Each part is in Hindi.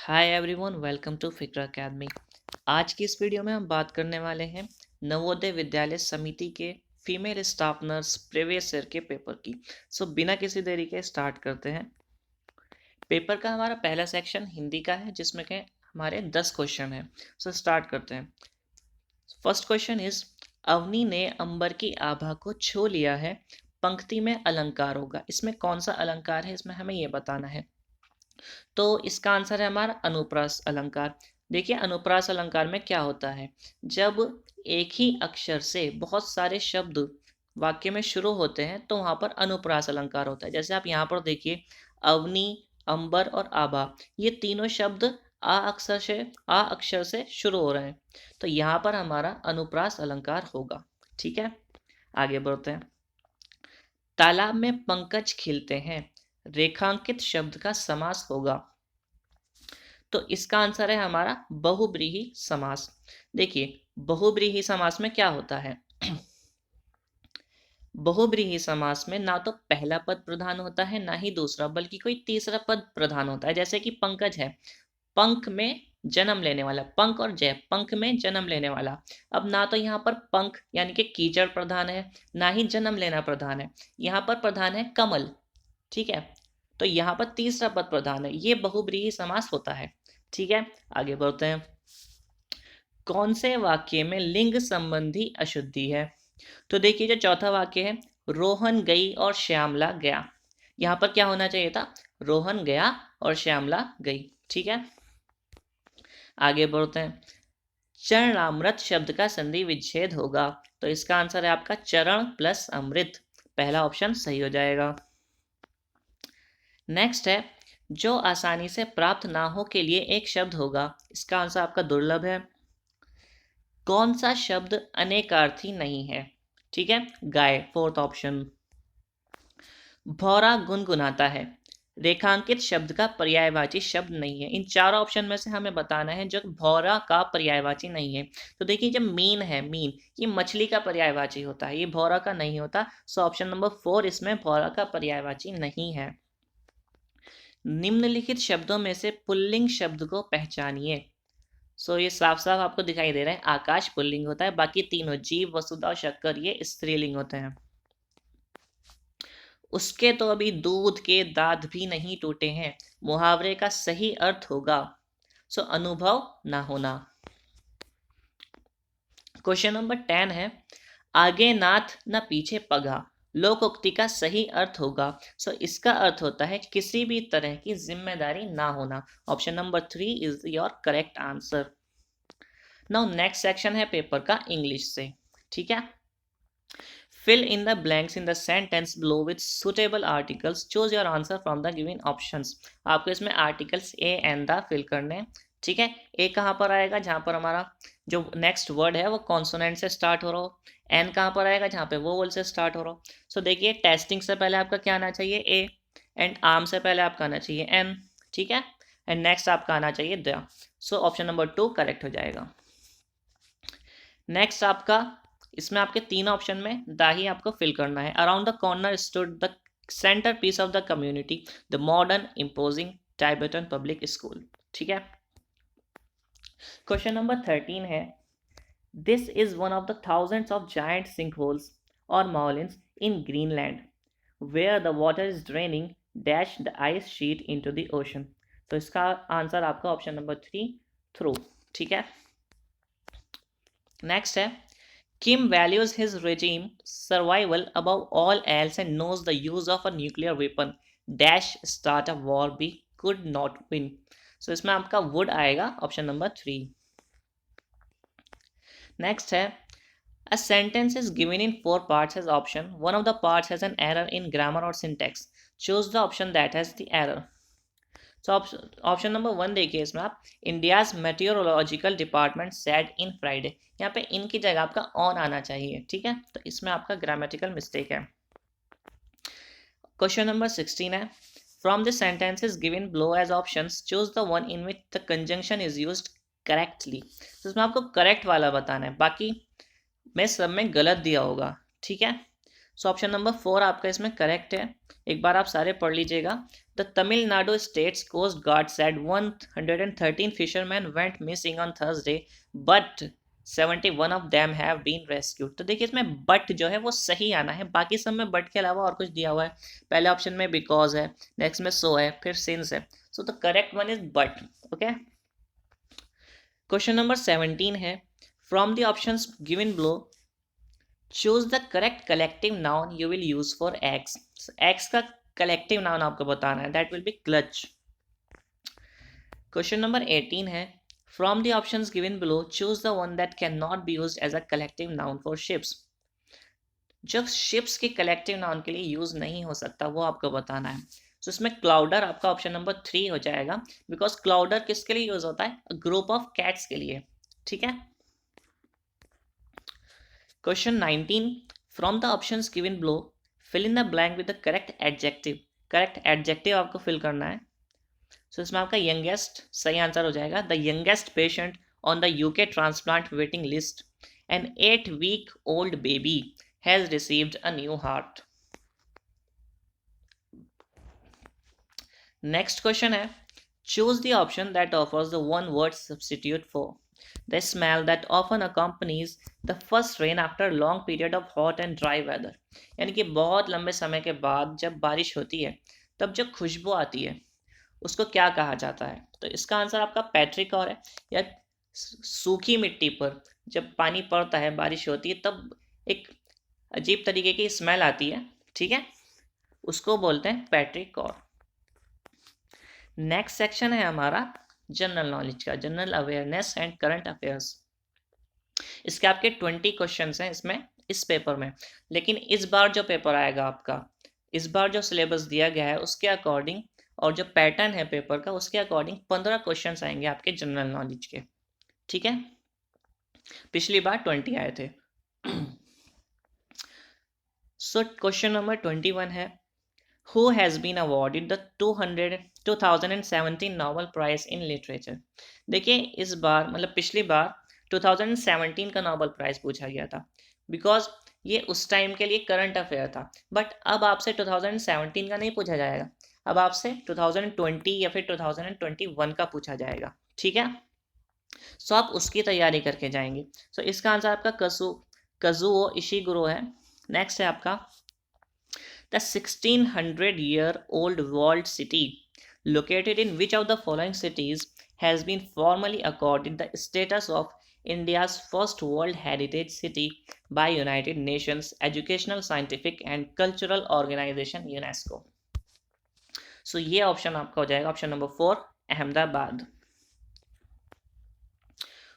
हाय एवरीवन, वेलकम टू फिक्र अकेडमी। आज की इस वीडियो में हम बात करने वाले हैं नवोदय विद्यालय समिति के female staff nurse previous year के पेपर की। बिना किसी देरी के स्टार्ट करते हैं। पेपर का हमारा पहला सेक्शन हिंदी का है, जिसमें के हमारे 10 क्वेश्चन हैं। स्टार्ट करते हैं। फर्स्ट क्वेश्चन इज, अवनी ने अंबर की आभा को छू लिया है, पंक्ति में अलंकार होगा। इसमें कौन सा अलंकार है, इसमें हमें ये बताना है। तो इसका आंसर है हमारा अनुप्रास अलंकार। देखिए, अनुप्रास अलंकार में क्या होता है, जब एक ही अक्षर से बहुत सारे शब्द वाक्य में शुरू होते हैं तो वहां पर अनुप्रास अलंकार होता है। जैसे आप यहाँ पर देखिए, अवनी, अंबर और आभा, ये तीनों शब्द आ अक्षर से शुरू हो रहे हैं, तो यहाँ पर हमारा अनुप्रास अलंकार होगा। ठीक है, आगे बढ़ते हैं। तालाब में पंकज खिलते हैं, रेखांकित शब्द का समास होगा। तो इसका आंसर है हमारा बहुब्रीहि समास। देखिए, बहुब्रीहि समास में क्या होता है, बहुब्रीहि समास में ना तो पहला पद प्रधान होता है ना ही दूसरा, बल्कि कोई तीसरा पद प्रधान होता है। जैसे कि पंकज है, पंख में जन्म लेने वाला, पंख और जय, पंख में जन्म लेने वाला। अब ना तो यहाँ पर पंख यानी कि कीचड़ प्रधान है, ना ही जन्म लेना प्रधान है। यहाँ पर प्रधान है कमल। ठीक है, तो यहाँ पर तीसरा पद प्रधान है, ये बहुब्रीहि समास होता है। ठीक है, आगे बढ़ते हैं। कौन से वाक्य में लिंग संबंधी अशुद्धि है। तो देखिए, जो चौथा वाक्य है, रोहन गई और श्यामला गया, यहाँ पर क्या होना चाहिए था, रोहन गया और श्यामला गई। ठीक है, आगे बढ़ते हैं। चरणामृत शब्द का संधि विच्छेद होगा, तो इसका आंसर है आपका चरण प्लस अमृत, पहला ऑप्शन सही हो जाएगा। नेक्स्ट है, जो आसानी से प्राप्त ना हो के लिए एक शब्द होगा, इसका आंसर आपका दुर्लभ है। कौन सा शब्द अनेकार्थी नहीं है। ठीक है, गाय, फोर्थ ऑप्शन। भौरा गुनगुनाता है, रेखांकित शब्द का पर्यायवाची शब्द नहीं है। इन चारों ऑप्शन में से हमें बताना है जो भौरा का पर्यायवाची नहीं है। तो देखिए, जब मीन है, मीन ये मछली का पर्यायवाची होता है, ये भौरा का नहीं होता। ऑप्शन नंबर 4 इसमें भौरा का पर्यायवाची नहीं है। निम्नलिखित शब्दों में से पुल्लिंग शब्द को पहचानिए। ये साफ साफ आपको दिखाई दे रहा है, आकाश पुल्लिंग होता है, बाकी तीनों जीव, वसुधा और शक्कर ये स्त्रीलिंग होते हैं। उसके तो अभी दूध के दांत भी नहीं टूटे हैं, मुहावरे का सही अर्थ होगा अनुभव ना होना। क्वेश्चन नंबर 10 है, आगे नाथ न पीछे पगा, लोकोक्ति का सही अर्थ होगा। इसका अर्थ होता है किसी भी तरह की जिम्मेदारी ना होना। Option number 3 is your correct answer. Now next section है पेपर का इंग्लिश से। ठीक है, fill in the blanks in the sentence below with suitable articles, choose your answer from the given options। आपको इसमें articles a and the fill करने हैं। ठीक है, ए कहाँ पर आएगा, जहाँ पर हमारा जो नेक्स्ट वर्ड है वो कॉन्सोनेंट से स्टार्ट हो रहा हो। एन कहाँ पर आएगा, जहाँ पे वो से स्टार्ट हो रहा हो। देखिए, टेस्टिंग से पहले आपका क्या आना चाहिए, ए, एंड आर्म से पहले आपका आना चाहिए एन। ठीक है, एंड नेक्स्ट आपका आना चाहिए द। ऑप्शन नंबर 2 करेक्ट हो जाएगा। नेक्स्ट आपका, इसमें आपके तीन ऑप्शन में द ही आपको फिल करना है। Around the corner stood the centre piece of the community, the modern imposing Tibetan public school. ठीक है, क्वेश्चन नंबर 13 है, this is one of the thousands of giant sink holes और moulins in Greenland where the water is draining dash the ice sheet into the ocean. तो इसका आंसर आपका ऑप्शन नंबर 3 थ्रू। ठीक है, नेक्स्ट है, Kim values his regime survival above all else and knows the use of a nuclear weapon dash start a war we could not win। इसमें आपका would आएगा, ऑप्शन नंबर 3। नेक्स्ट है, a sentence is given in 4 parts as option, one of the parts has an error in grammar or syntax, choose the option that has the error। Option number 1 देखिए, इसमें आप India's meteorological department said in Friday, यहाँ पे इनकी जगह आपका ऑन आना चाहिए। ठीक है, तो इसमें आपका ग्रामेटिकल मिस्टेक है। क्वेश्चन नंबर 16 है, from the sentences given below as options choose the one in which the conjunction is used correctly. तो इसमें आपको करेक्ट वाला बताना है, बाकी मैं सब में गलत दिया होगा। ठीक है, सो ऑप्शन नंबर 4 आपका इसमें करेक्ट है। एक बार आप सारे पढ़ लीजिएगा। The Tamil Nadu state's coast guard said 113 fisherman went missing on Thursday but 71 of them have been rescued. तो देखिए इसमें बट जो है वो सही आना है, बाकी सब में बट के अलावा और कुछ दिया हुआ है। पहले ऑप्शन में बिकॉज है, नेक्स्ट में सो है, फिर सिंस है। So the correct one is but. Okay, question number 17 है, from the options given below choose the correct collective noun you will use for X. X का कलेक्टिव नाउन आपको बताना है, that will be clutch. Question number 18 है, from the options given below choose the one that can not be used as a collective noun for ships. जो शिप्स के कलेक्टिव नाउन के लिए यूज नहीं हो सकता वो आपको बताना है। तो इसमें क्लाउडर आपका ऑप्शन नंबर 3 हो जाएगा, बिकॉज क्लाउडर किसके लिए यूज होता है? ग्रुप ऑफ कैट्स के लिए। ठीक है। Question 19. From the options given below, fill in the blank with the correct adjective. Correct adjective आपको fill करना है। So इसमें आपका youngest सही आंसर हो जाएगा। The youngest patient on the UK transplant waiting list, an 8-week-old baby has received a new heart. Next question है, choose the option that offers the one word substitute for the smell that often accompanies the first rain after a long period of hot and dry weather. यानी कि बहुत लंबे समय के बाद जब बारिश होती है तब जो खुशबू आती है उसको क्या कहा जाता है? तो इसका आंसर आपका पेट्रिकॉर है। या सूखी मिट्टी पर जब पानी पड़ता है, बारिश होती है, तब एक अजीब तरीके की स्मेल आती है। ठीक है, उसको बोलते हैं पेट्रिकॉर। नेक्स्ट सेक्शन है हमारा जनरल नॉलेज का, general awareness and current affairs. इसके आपके 20 क्वेश्चंस हैं इसमें, इस पेपर में। लेकिन इस बार जो पेपर आएगा आपका, इस बार जो सिलेबस दिया गया है उसके अकॉर्डिंग और जो पैटर्न है पेपर का उसके अकॉर्डिंग 15 क्वेश्चंस आएंगे आपके जनरल नॉलेज के। ठीक है, पिछली बार 20 आए थे। सो क्वेश्चन नंबर 21 है, who has been awarded the 2017 Nobel Prize in Literature। देखिए इस बार मतलब पिछली बार 2017 का नोबेल प्राइज पूछा गया था, बिकॉज ये उस टाइम के लिए करंट अफेयर था। बट अब आपसे 2017 का नहीं पूछा जाएगा, अब आपसे 2020 या फिर 2021 का पूछा जाएगा। ठीक है, सो आप उसकी तैयारी करके जाएंगे। सो इसका आंसर आपका कजुओ इशिगुरो है। नेक्स्ट है आपका, the 1600-year-old walled city located in which of the following cities has been formally accorded the status of India's first World Heritage City by United Nations Educational, Scientific and Cultural Organization UNESCO। सो ये ऑप्शन आपका हो जाएगा option number 4, Ahmedabad.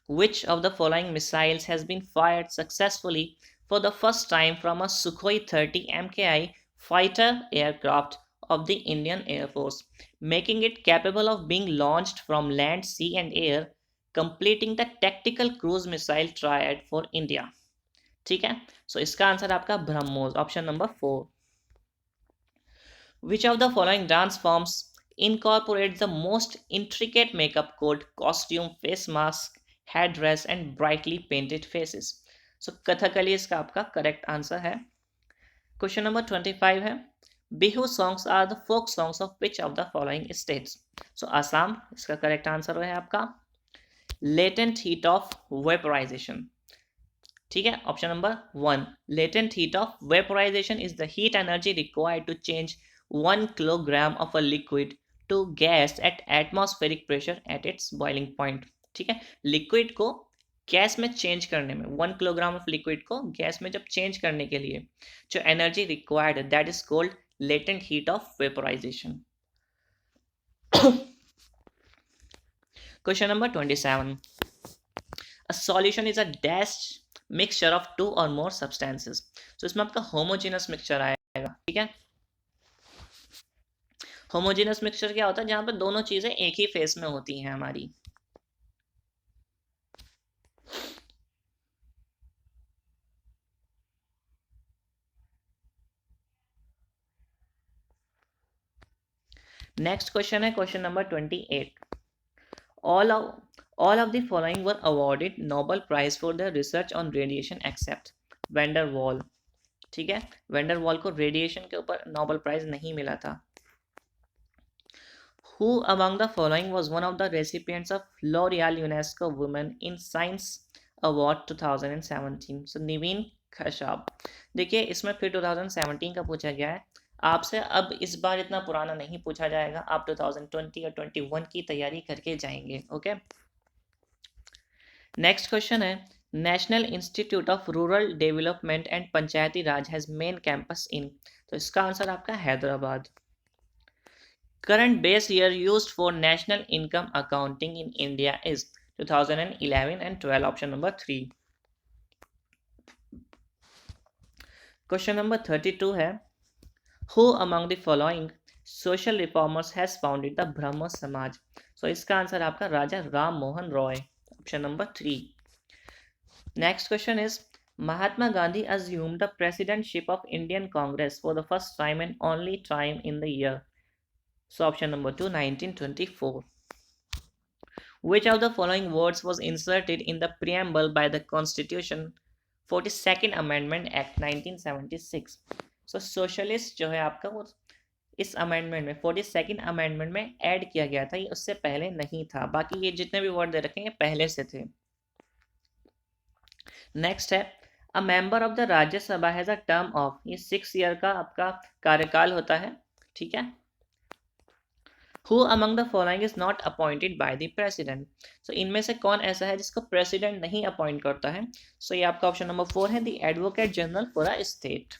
Which of the following missiles has been fired successfully for the first time from a Sukhoi 30 MKI fighter aircraft of the Indian Air Force, making it capable of being launched from land, sea and air, completing the tactical cruise missile triad for India? ठीक है, सो इसका आंसर आपका BrahMos, option number 4। Which of the following dance forms incorporates the most intricate makeup code, costume, face mask, headdress and brightly painted faces? So Kathakali इसका आपका करेक्ट आंसर है। क्वेश्चन नंबर 25 है, Bihu songs are the folk songs of which of the following states? So Assam इसका करेक्ट आंसर है आपका। लेटेंट हीट ऑफ वेपराइजेशन, ठीक है, option number 1, latent heat of vaporisation is the heat energy required to change 1 kilogram of a liquid to gas at atmospheric pressure at its boiling point. ठीक है, लिक्विड को गैस में चेंज करने में, 1 किलोग्राम ऑफ लिक्विड को गैस में जब चेंज करने के लिए जो एनर्जी रिक्वायर्ड है that is called latent heat of vaporisation. Question number 27, a solution is a dash mixture of 2 or more substances। तो इसमें आपका होमोजेनस मिक्सचर आएगा। ठीक है, होमोजेनस मिक्सचर क्या होता है? जहां पर दोनों चीजें एक ही फेस में होती हैं हमारी। नेक्स्ट क्वेश्चन है question number 28, all of the following were awarded Nobel Prize for their research on radiation except van der Waal, ठीक है, वेंडर वॉल को रेडिएशन के ऊपर नोबेल प्राइज नहीं मिला था। Who among the following was one of the recipients of L'Oreal UNESCO Women in Science Award 2017? So Nivin खशाब। देखिए इसमें फिर 2017 का पूछा गया है आपसे। अब इस बार इतना पुराना नहीं पूछा जाएगा, आप 2020 और 21 की तैयारी करके जाएंगे। ओके, नेक्स्ट क्वेश्चन है, national institute of rural development and Panchayati Raj has main campus इन। तो इसका आंसर आपका Hyderabad. Current base year used for national income accounting in India is 2011 and 12, option number 3. Question number 32 है, who among the following social reformers has founded the Brahmo Samaj? So इसका आंसर आपका राजा Ram Mohan Roy, option number 3. Next question is, Mahatma Gandhi assumed the presidency of Indian Congress for the first time and only time in the year. So option number 2, 1924. Which of the following words was inserted in the preamble by the Constitution 42nd Amendment Act 1976? So socialist जो है आपका वो इस अमेंडमेंट में 42nd अमेंडमेंट में ऐड किया गया था, ये उससे पहले नहीं था। बाकी ये जितने भी वर्ड दे रखे हैं पहले से थे। नेक्स्ट है, a member of the Rajya Sabha has a term of, ये 6 ईयर का आपका कार्यकाल होता है। ठीक है, Who among the following is not appointed by the president? So इनमें से कौन ऐसा है जिसको प्रेसिडेंट नहीं अपॉइंट करता है? So ये आपका ऑप्शन नंबर 4 है, the advocate general for a state.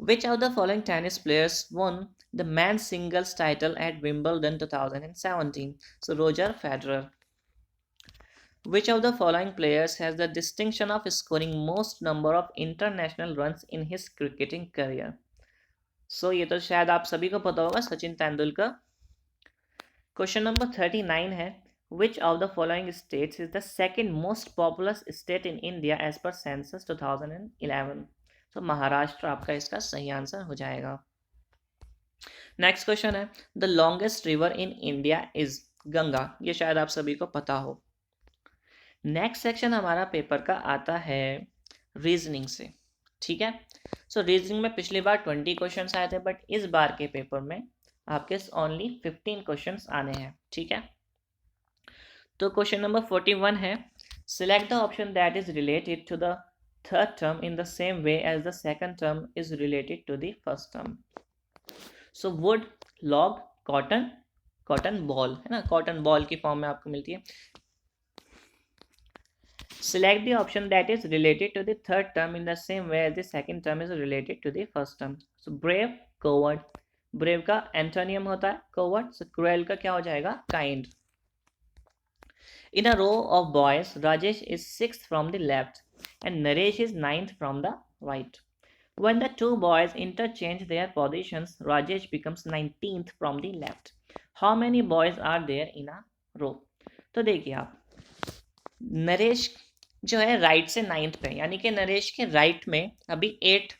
Which of the following tennis players won the men's singles title at Wimbledon 2017? So Roger Federer. Which of the following players has the distinction of scoring most number of international runs in his cricketing career? So ये तो शायद आप सभी को पता होगा, सचिन तेंदुलकर। क्वेश्चन नंबर 39 है, which of the following states is the second most populous state in India as per census 2011? तो महाराष्ट्र आपका इसका सही आंसर हो जाएगा। नेक्स्ट क्वेश्चन है, the longest river in India is Ganga, ये शायद आप सभी को पता हो। नेक्स्ट सेक्शन हमारा पेपर का आता है रीजनिंग से। ठीक है, सो रीजनिंग में पिछली बार 20 क्वेश्चंस आए थे, बट इस बार के पेपर में आपके ओनली 15 क्वेश्चंस आने हैं। ठीक है, तो क्वेश्चन नंबर 41 है, select the option that is related to the third term in the same way as the second term is related to the first term. So wood, log, cotton, cotton ball, है ना, कॉटन बॉल की फॉर्म में आपको मिलती है। Select the option that is related to the third term in the same way as the second term is related to the first term. So brave, coward. Brave का एंटोनियम होता है coward. So cruel का क्या हो जाएगा? Kind. In a row of boys, Rajesh is 6th from the left and Naresh is 9th from the right. When the two boys interchange their positions, Rajesh becomes 19th from the left. How many boys are there in a row? तो देखिए आप, नरेश जो है राइट से 9th पे, यानी कि नरेश के राइट में अभी 8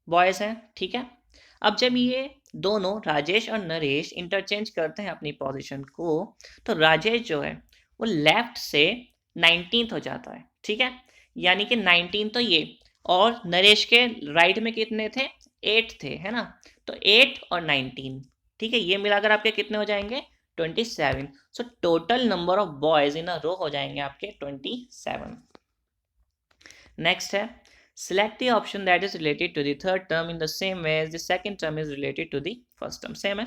बॉयज हैं। ठीक है, अब जब ये दोनों राजेश और नरेश इंटरचेंज करते हैं अपनी पोजीशन को, तो राजेश जो है वो लेफ्ट से 19th हो जाता है। ठीक है, यानी कि 19 तो ये, और नरेश के राइट में कितने थे? 8 थे, है ना, तो 8 और 19, ठीक है, ये मिलाकर आपके कितने हो जाएंगे? 27. So total number of boys in a row हो जाएंगे आपके 27. नेक्स्ट है, select the option that is related to the third term in the same way as the second term is related to the first term. Same है।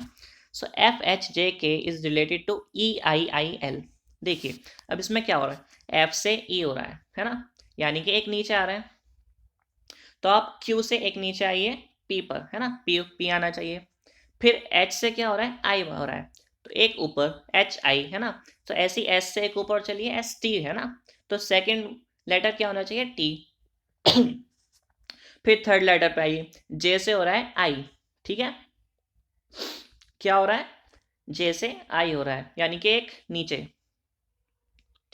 So FHJK is related to EIIL। देखिए अब इसमें क्या हो रहा है, F से E हो रहा है ना, यानी कि एक नीचे आ रहा है, तो आप Q से एक नीचे आइए P पर, है ना, P आना चाहिए। फिर H से क्या हो रहा है, I हो रहा है, तो एक ऊपर HI, है ना, तो ऐसी S से एक ऊपर चलिए ST, है ना, तो सेकंड लेटर क्या होना चाहिए, T। फिर थर्ड लेटर पे आइए, J से हो रहा है I, ठीक है, क्या हो रहा है, J से I हो रहा है, यानी कि एक नीचे,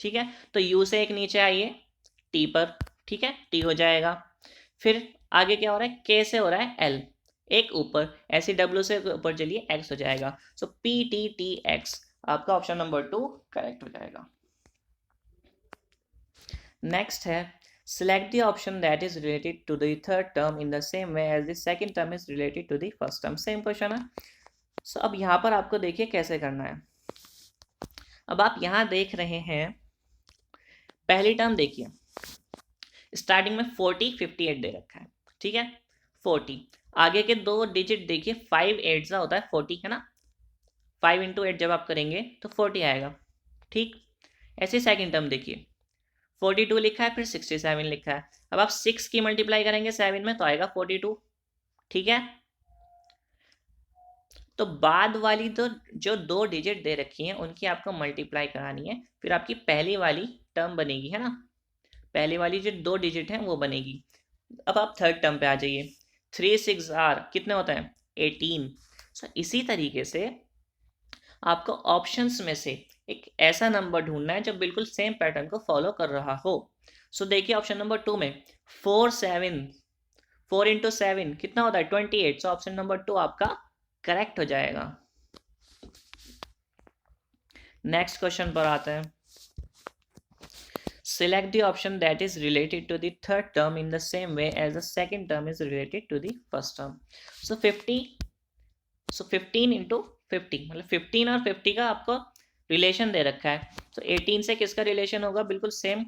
ठीक है, तो U से एक नीचे आइए T पर, ठीक है, T हो जाएगा। फिर आगे क्या हो रहा है, K से हो रहा है L, एक ऊपर, ऐसे W से ऊपर चलिए X हो जाएगा। सो PTTX आपका ऑप्शन नंबर 2 करेक्ट हो जाएगा। नेक्स्ट है, Select the option that is related to the third term in the same way as the second term is related to the first term. Same question है. सो अब यहाँ पर आपको देखिए कैसे करना है. अब आप यहाँ देख रहे हैं, पहली टर्म देखिए, स्टार्टिंग में 40 58 दे रखा है. ठीक है, 40. आगे के दो डिजिट देखिए, 5 8 सा होता है 40 है ना. 5 इंटू 8 जब आप करेंगे तो 40 आएगा. ठीक, ऐसे सेकंड टर्म देखिए, 42 लिखा है, फिर 67 लिखा है. अब आप 6 की मल्टीप्लाई करेंगे 7 में तो आएगा 42. ठीक है, तो बाद वाली तो जो दो डिजिट दे रखी हैं उनकी आपको मल्टीप्लाई करानी है, फिर आपकी पहली वाली टर्म बनेगी, है ना. पहली वाली जो दो डिजिट हैं वो बनेगी. अब आप थर्ड टर्म पे आ जाइए. 3 6 आर कितने होते हैं, 18. सो इसी तरीके से आपको ऑप्शंस में से एक ऐसा नंबर ढूंढना है जो बिल्कुल सेम पैटर्न को फॉलो कर रहा हो. सो देखिए ऑप्शन नंबर 2 में 4 इंटू 7 कितना होता है 28. सो ऑप्शन नंबर 2 आपका करेक्ट हो जाएगा. नेक्स्ट क्वेश्चन पर आते हैं. Select the option that is related to the third term in the same way as the second term is related to the first term. So 15 into 50 मतलब 15 और 50 का आपको रिलेशन दे रखा है. तो 18 से किसका रिलेशन होगा, बिल्कुल सेम.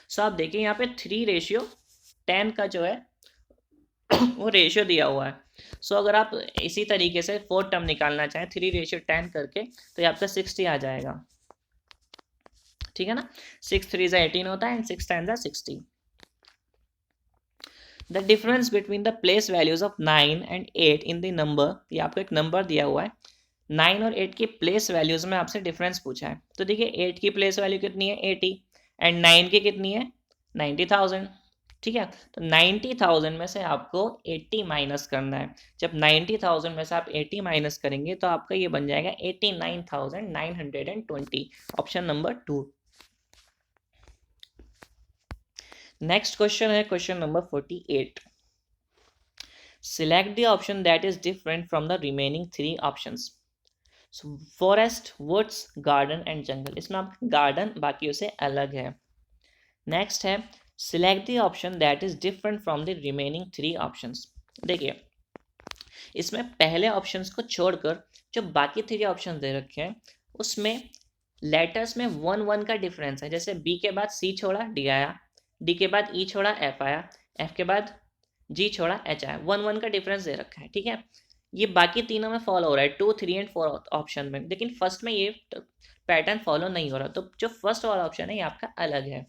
सो आप देखिए यहाँ पे 3:10 का जो है वो रेशियो दिया हुआ है. सो अगर आप इसी तरीके से फोर्थ टर्म निकालना चाहें 3:10 करके तो ये आपका 60 आ जाएगा. ठीक है ना. 6 3 18 होता है and 6 10 60. The difference between the place values of 9 and 8 in the number, ये आपको एक नंबर दिया हुआ है. 9 और 8 की प्लेस वैल्यूज में आपसे डिफरेंस पूछा है. तो देखिए 8 की प्लेस वैल्यू कितनी है 80 एंड 9 की कितनी है 90,000. ठीक है, तो 90,000 में से आपको 80 माइनस करना है. जब 90,000 में से आप 80 माइनस करेंगे तो आपका ये बन जाएगा 89,920. Option number 2. नेक्स्ट क्वेश्चन है question number 48. Select the option that is different from the remaining 3 options. Forest, woods, garden and jungle. इसमें आपका गार्डन बाकियों से अलग है. नेक्स्ट है select the option that is different from the remaining 3 options. देखिए इसमें पहले ऑप्शंस को छोड़कर जो बाकी 3 ऑप्शन दे रखे हैं उसमें लेटर्स में 1 का डिफरेंस है. जैसे बी के बाद सी छोड़ा डी आया, डी के बाद ई छोड़ा एफ आया, एफ के बाद जी छोड़ा एच आया. 1 का डिफरेंस दे रखा है. ठीक है, ये बाकी तीनों में फॉलो हो रहा है 2 3 एंड 4 ऑप्शन में, लेकिन फर्स्ट में ये पैटर्न फॉलो नहीं हो रहा. तो जो फर्स्ट वाला ऑप्शन है ये आपका अलग है.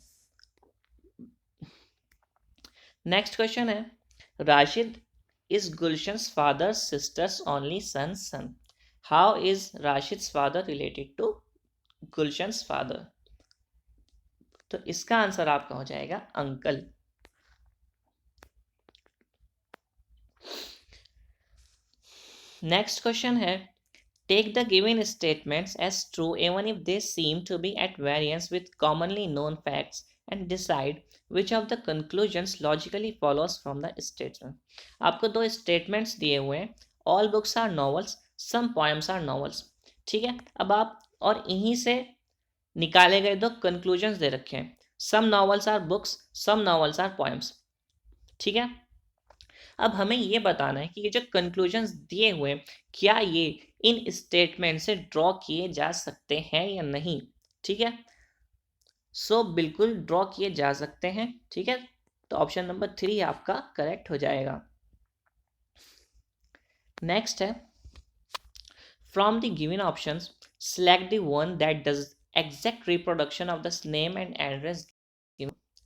नेक्स्ट क्वेश्चन है Rashid is Gulshan's father sisters only son. How is Rashid's father related to Gulshan's father. तो इसका आंसर आपका हो जाएगा अंकल. नेक्स्ट क्वेश्चन है take the given statements as true even if they seem to be at variance with commonly known facts and decide which of the conclusions logically follows from the statement. आपको दो स्टेटमेंट्स दिए हुए हैं. All books are novels, some poems are novels. ठीक है, अब आप और इन्हीं से निकाले गए दो कंक्लूजन्स दे रखे हैं. Some novels are books, some novels are poems. ठीक है, अब हमें ये बताना है कि ये जो कंक्लूजन्स दिए हुए हैं क्या ये इन स्टेटमेंट से ड्रॉ किए जा सकते हैं या नहीं. ठीक है, सो बिल्कुल ड्रॉ किए जा सकते हैं. ठीक है, तो ऑप्शन नंबर 3 आपका करेक्ट हो जाएगा. नेक्स्ट है from the given options select the one that does exact reproduction of the name and address.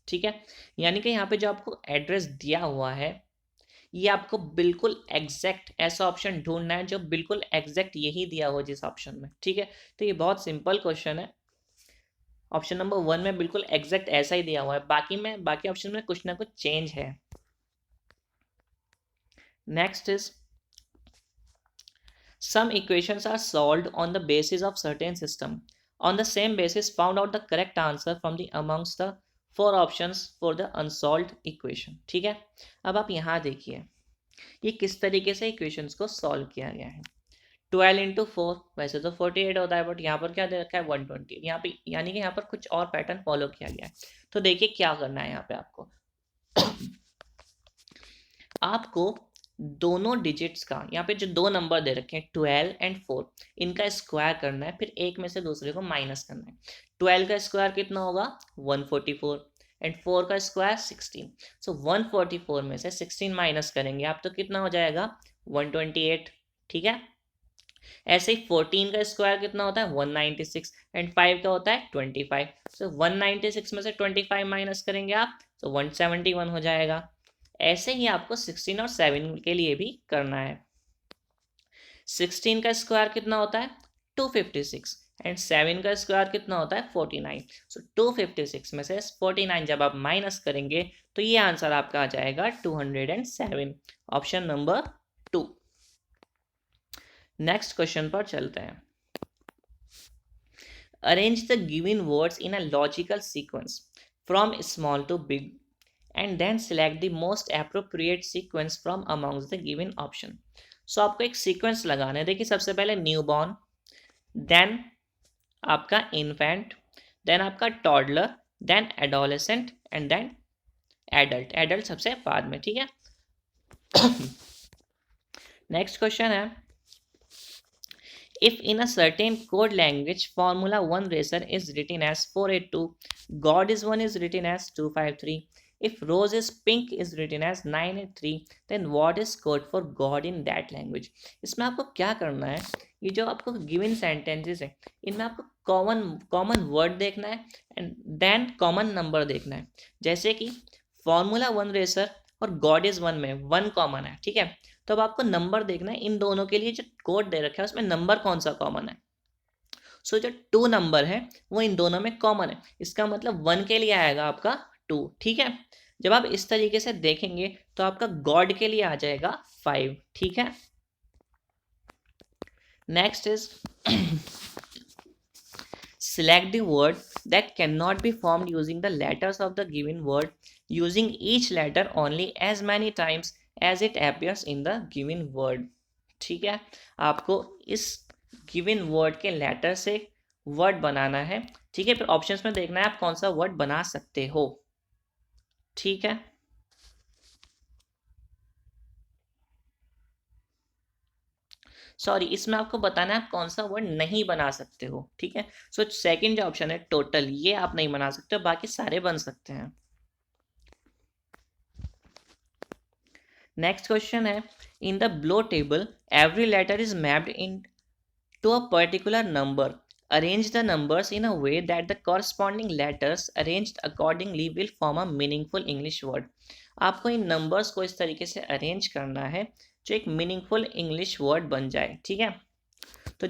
ठीक है, यानी कि यहाँ पे जो आपको एड्रेस दिया हुआ है ये आपको बिल्कुल एग्जैक्ट ऐसा ऑप्शन ढूंढना है जो बिल्कुल एग्जैक्ट यही दिया हो जिस ऑप्शन में. ठीक है, तो ये बहुत सिंपल क्वेश्चन है. ऑप्शन नंबर 1 में बिल्कुल एग्जैक्ट ऐसा ही दिया हुआ है, बाकी ऑप्शन में कुछ ना कुछ चेंज है. Next is some equations are solved on the basis of certain system. On the same basis found out the correct answer from the amongst the 4 options for the unsolved equation. ठीक है, अब आप यहाँ देखिए ये किस तरीके से इक्वेशंस को सॉल्व किया गया है. 12 इंटू 4 वैसे तो 48 होता है, बट यहाँ पर क्या दे रखा है 120, यहाँ पे यानी कि यहाँ पर कुछ और पैटर्न फॉलो किया गया है। तो देखिए क्या करना है यहाँ पे आपको आपको दोनों डिजिट्स का, यहाँ पे जो दो नंबर दे रखे हैं 12 एंड 4, इनका स्क्वायर करना है, फिर एक में से दूसरे को माइनस करना है। 12 का स्क्वायर कितना होगा 144 एंड 4 का स्क्वायर 16। सो 144 में से 16 माइनस करेंगे आप तो कितना हो जाएगा 128। ठीक है, ऐसे ही 14 का स्क्वायर कितना होता है 196 एंड 5 का होता है 25। सो 196 में से 25 माइनस करेंगे आप तो 171 हो जाएगा। ऐसे ही आपको 16 और 7 के लिए भी करना है। 16 का स्क्वायर कितना होता है 256 एंड 7 का स्क्वायर कितना होता है 49। सो 256 में से 49 जब आप माइनस करेंगे तो ये आंसर आपका आ जाएगा 207, ऑप्शन नंबर 2। नेक्स्ट क्वेश्चन पर चलते हैं। Arrange the given words in a logical sequence from small to big and then select the most appropriate sequence from amongst the given option। सो आपको एक सीक्वेंस लगाना है। देखिए सबसे पहले न्यूबॉर्न, देन आपका इन्फेंट, देन आपका toddler, then adolescent and then adult. Adult सबसे बाद में, ठीक है। नेक्स्ट क्वेश्चन है, if in a certain code language Formula 1 racer is written as 482, God is 1 is written as 253, if Rose is pink is written as 983, then what is code for God in that language। इसमें आपको क्या करना है, ये जो आपको गिवन सेंटेंसेस है इनमें आपको कॉमन कॉमन वर्ड देखना है एंड देन कॉमन नंबर देखना है। जैसे कि फॉर्मूला 1 रेसर और गॉड इज 1 में 1 कॉमन है, ठीक है। तो अब आपको नंबर देखना है, इन दोनों के लिए जो कोड दे रखा है उसमें नंबर कौन सा कॉमन है। सो जो 2 नंबर है वो इन दोनों में कॉमन है, इसका मतलब 1 के लिए आएगा आपका 2, ठीक है। जब आप इस तरीके से देखेंगे तो आपका गॉड के लिए आ जाएगा 5, ठीक है। Next is select the word that cannot be formed using the letters of the given word, using each letter only as many times as it appears in the given word। ठीक है, आपको इस गिवन वर्ड के लेटर से वर्ड बनाना है, ठीक है। फिर ऑप्शंस में देखना है आप कौन सा वर्ड बना सकते हो, ठीक है। सॉरी, इसमें आपको बताना है आप कौन सा वर्ड नहीं बना सकते हो, ठीक है। सो सेकंड जो ऑप्शन है टोटल, ये आप नहीं बना सकते हो, बाकी सारे बन सकते हैं। नेक्स्ट क्वेश्चन है, in the below table every letter is mapped in to a particular number, arrange the numbers in a way that the corresponding letters arranged accordingly will form a meaningful English word. आपको इन नंबर्स को इस तरीके से अरेंज करना है जो एक मीनिंगफुल इंग्लिश वर्ड बन जाए, ठीक है। तो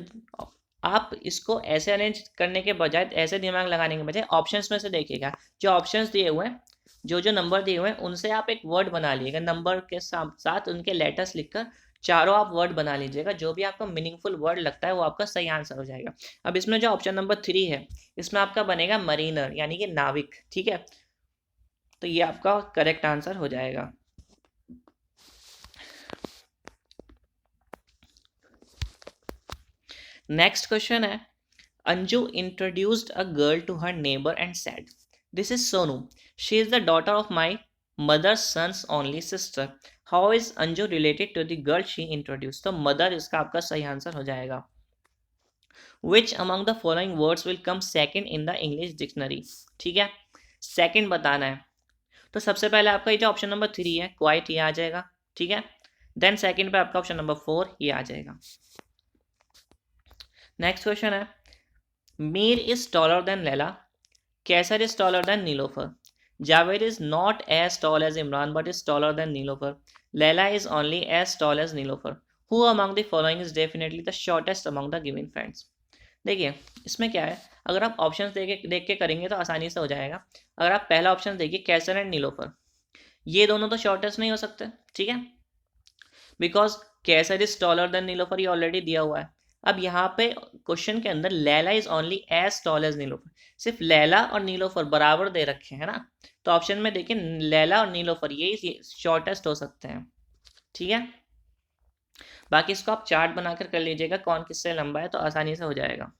आप इसको ऐसे अरेंज करने के बजाय, ऐसे दिमाग लगाने के बजाय ऑप्शंस में से देखिएगा, जो ऑप्शंस दिए हुए हैं, जो नंबर दिए हुए हैं उनसे आप एक वर्ड बना लीजिएगा, नंबर के साथ उनके लेटर्स लिखकर चारों आप वर्ड बना लीजिएगा। जो भी आपको मीनिंगफुल वर्ड लगता है वो आपका सही आंसर हो जाएगा। अब इसमें जो ऑप्शन नंबर 3 है इसमें आपका बनेगा मरीनर, यानी कि नाविक, ठीक है। तो ये आपका करेक्ट आंसर हो जाएगा। नेक्स्ट क्वेश्चन है, Anju introduced a girl to her neighbour and said, this is Sonu, she is the daughter of my mother's son's only sister, how is Anju related to the girl she introduce. तो मदर इसका आपका सही आंसर हो जाएगा। Which among the following words will come second in the English dictionary, ठीक है। सेकेंड बताना है, तो सबसे पहले आपका ये जो ऑप्शन नंबर 3 है क्वाइट, ये आ जाएगा, ठीक है। देन सेकेंड पे आपका ऑप्शन नंबर 4 ये आ जाएगा। नेक्स्ट क्वेश्चन है, Mir is taller than Laila, Kaiser is taller than Nilofar, Javed is not as tall as Imran but is taller than Nilofar, Laila is only as tall as Nilofar, who among the following is definitely the shortest among the given friends. देखिए इसमें क्या है, अगर आप ऑप्शन देख के करेंगे तो आसानी से हो जाएगा। अगर आप पहला ऑप्शन देखिए कैसर एंड नीलोफर, ये दोनों तो शॉर्टेस्ट नहीं हो सकते, ठीक है, because Kaiser is taller than Nilofar ये ऑलरेडी दिया हुआ है। अब यहाँ पे क्वेश्चन के अंदर Laila is only as tall as Nilofar, सिर्फ लैला और नीलोफर बराबर दे रखे हैं ना, तो ऑप्शन में देखिए लैला और नीलोफर ये शॉर्टेस्ट हो सकते हैं, ठीक है। बाकी इसको आप चार्ट बनाकर कर लीजिएगा कौन किससे लंबा है, तो आसानी से हो जाएगा।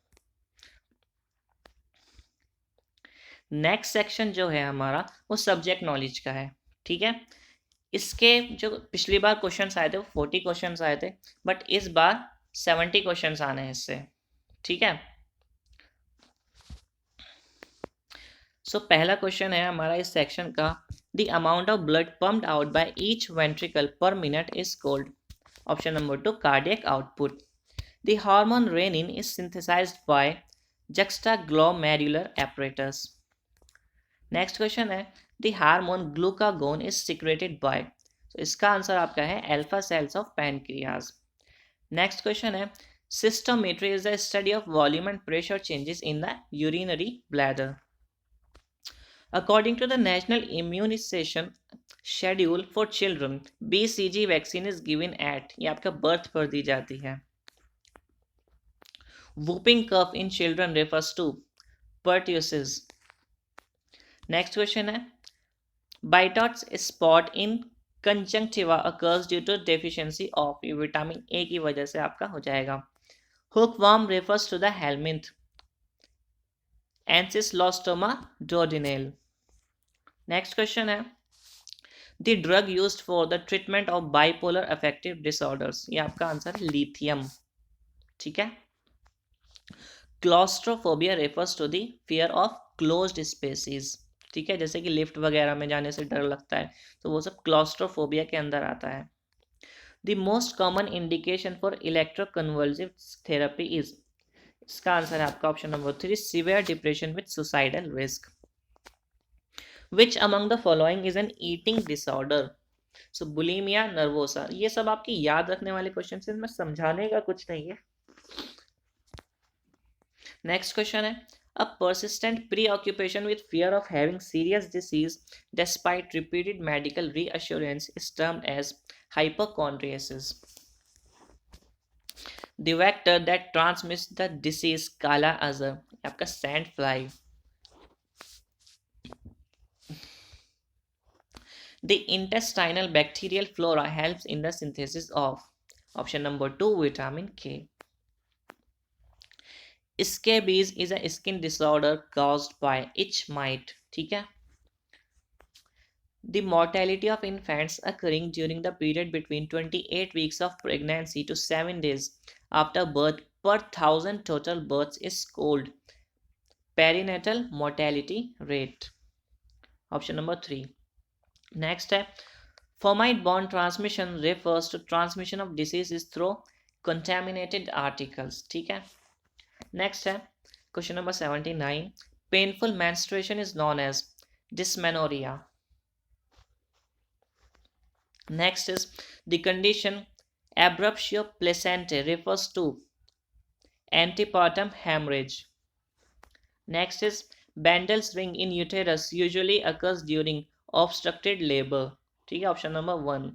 नेक्स्ट सेक्शन जो है हमारा वो सब्जेक्ट नॉलेज का है, ठीक है। इसके जो पिछली बार क्वेश्चंस आए थे वो 40 क्वेश्चंस आए थे, बट इस बार 70 क्वेश्चंस आने हैं इससे, ठीक है। सो पहला क्वेश्चन है हमारा इस सेक्शन का, the amount of blood pumped out by each ventricle per minute is called. Option number 2 cardiac output. The hormone renin is synthesized by juxtaglomerular apparatus। Next question है, the hormone glucagon is secreted by, तो इसका आंसर आपका है alpha cells of pancreas. Next question है, cystometry is the study of volume and pressure changes in the urinary bladder. According to the National Immunization Schedule for Children, BCG vaccine is given at, ये आपका बर्थ पर दी जाती है। Whooping cough in children refers to pertussis। Next question है, Biot's spot in conjunctiva occurs due to deficiency of vitamin A की वजह से आपका हो जाएगा। Hookworm refers to the helminth Ancylostoma duodenale। Next question है, the drug used for the treatment of bipolar affective disorders, ये आपका आंसर है लिथियम, ठीक है। Claustrophobia refers to the fear of closed spaces, ठीक है, जैसे कि लिफ्ट वगैरह में जाने से डर लगता है, तो वो सब क्लॉस्ट्रोफोबिया के अंदर आता है। The most common indication for electroconvulsive therapy is, इसका आंसर है आपका option number 3 severe depression with suicidal risk. Which among the following is an eating disorder? So bulimia nervosa, ये सब आपकी याद रखने वाले क्वेश्चन हैं, इसमें समझाने का कुछ नहीं है। नेक्स्ट क्वेश्चन है, a persistent preoccupation with fear of having serious disease despite repeated medical reassurance is termed as hypochondriasis। The vector that transmits the disease काला अजहर, आपका sand fly. The intestinal bacterial flora helps in the synthesis of, option number 2 vitamin K। Scabies is a skin disorder caused by itch mite, ठीक है। The mortality of infants occurring during the period between 28 weeks of pregnancy to 7 days after birth per 1000 total births is called perinatal mortality rate, option number 3। Next है, fomite borne transmission refers to transmission of disease through contaminated articles, ठीक है। नेक्स्ट है question number 79, painful menstruation is known as dysmenorrhoea. Next is the condition abruptio placentae refers to antepartum haemorrhage. Next is Bendel's ring in uterus usually occurs during obstructed labor, ठीक है, option number 1।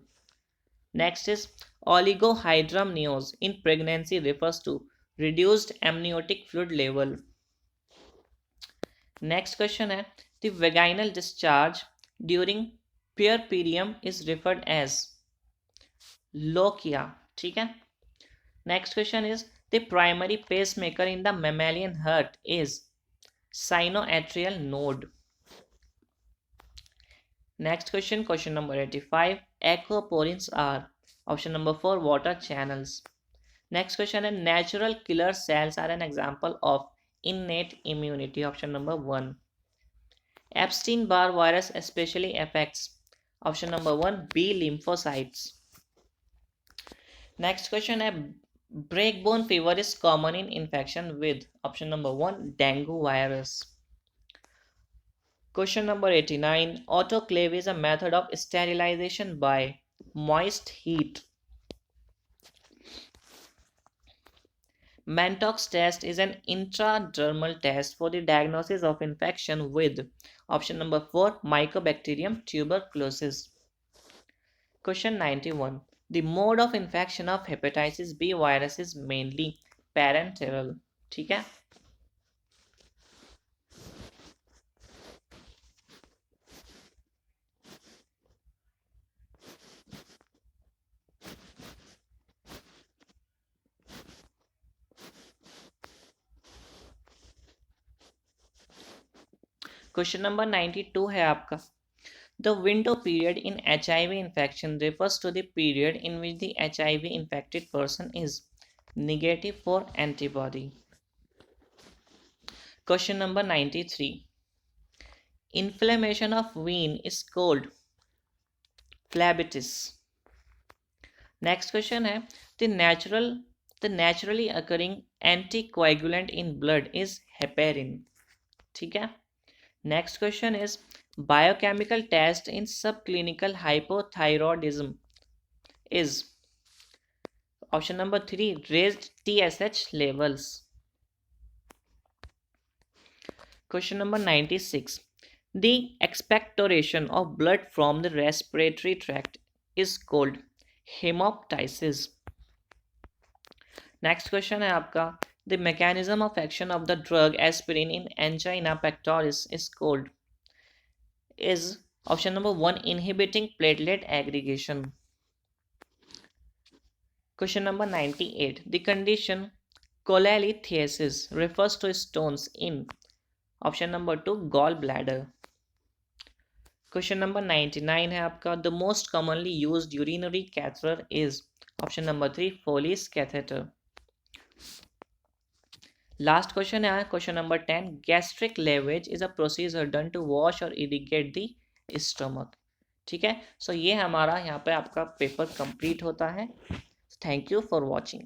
Next is oligohydramnios in pregnancy refers to reduced amniotic fluid level। Next question है, the vaginal discharge during puerperium is referred as lochia, ठीक है। Next question is the primary pacemaker in the mammalian heart is sinoatrial node। Next question, question number 85, aquaporins are, option number 4 water channels। Next question है, natural killer cells are an example of innate immunity, option number 1। Epstein-Barr virus especially affects, option number 1 B lymphocytes। Next question है, breakbone fever is common in infection with, option number 1 dengue virus। Question number 89, autoclave is a method of sterilization by moist heat। Mantox test is an intradermal test for the diagnosis of infection with, option number 4 mycobacterium tuberculosis। Question 91, the mode of infection of hepatitis B virus is mainly parenteral, ठीक है। क्वेश्चन नंबर 92 है आपका। The window period in HIV infection refers to the period in which the HIV infected person is negative for antibody. Question number 93. Inflammation of vein is called phlebitis. Next question है, the naturally occurring anticoagulant in blood is heparin. ठीक है. Next question is, biochemical test in subclinical hypothyroidism is option number 3 raised TSH levels. Question number 96. The expectoration of blood from the respiratory tract is called hemoptysis. Next question है आपका, the mechanism of action of the drug aspirin in angina pectoris is called is option number 1 inhibiting platelet aggregation. Question number 98. The condition cholelithiasis refers to stones in option number 2 gallbladder. Question number 99 है आपका, the most commonly used urinary catheter is option number 3 Foley's catheter. Last question है question number 10. Gastric lavage is a procedure done to wash or irrigate the stomach. ठीक है, सो ये हमारा यहाँ पे आपका पेपर कंप्लीट होता है. Thank you for watching.